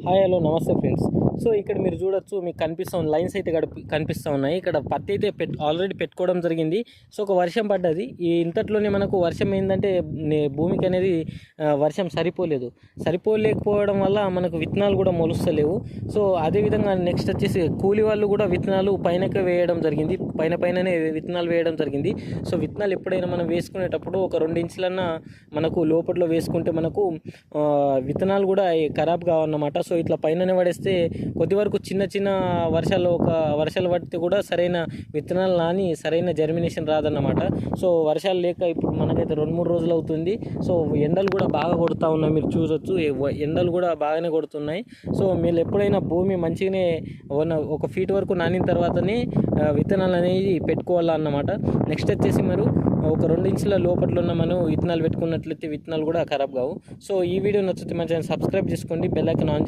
Hi hello నమస్తే friends. So ఇక్కడ మీరు చూడొచ్చు, మీకు కనిపిస్తూ ఉంది లైన్స్ అయితే కనిపిస్తూ ఉన్నాయి. ఇక్కడ పత్తి అయితే ఆల్రెడీ పెట్టుకోవడం జరిగింది. సో ఒక వర్షం పడ్డది. ఈ ఇంతట్లోనే మనకు వర్షం ఏంటంటే భూమికి అనేది వర్షం సరిపోలేకపోవడం వల్ల మనకు విత్తనాలు కూడా మొలుస్తలేవు. సో అదేవిధంగా నెక్స్ట్ వచ్చేసి కూలి వాళ్ళు కూడా విత్తనాలు పైనకే వేయడం జరిగింది, పైననే విత్తనాలు వేయడం జరిగింది. సో విత్తనాలు ఎప్పుడైనా మనం వేసుకునేటప్పుడు ఒక 2 ఇంచులన్నా మనకు లోపట్లో వేసుకుంటే మనకు విత్తనాలు కూడా ఖరాబ్ కావన్నమాట. సో ఇట్లా పైననే పడేస్తే కొద్ది వరకు చిన్న చిన్న వర్షాలు పడితే కూడా సరైన విత్తనాలు నాని సరైన జర్మినేషన్ రాదన్నమాట. సో వర్షాలు లేక ఇప్పుడు మనకైతే 2-3 రోజులు అవుతుంది. సో ఎండలు కూడా బాగా కొడుతూ ఉన్నాయి, మీరు చూసొచ్చు. ఎండలు కూడా బాగానే కొడుతున్నాయి. సో మీరు ఎప్పుడైనా భూమి మంచిగానే 1 ఫీట్ వరకు నానిన తర్వాతనే విత్తనాలు అనేది పెట్టుకోవాలన్నమాట. నెక్స్ట్ వచ్చేసి మరి ఒక 2 ఇంచుల లోపట్లో ఉన్న మనం విత్తనాలు పెట్టుకున్నట్లయితే విత్తనాలు కూడా ఖరాబ్ కావు. సో ఈ వీడియో నచ్చితే మంచిగా సబ్స్క్రైబ్ చేసుకోండి, బెల్ ఐకాన్ ఆన్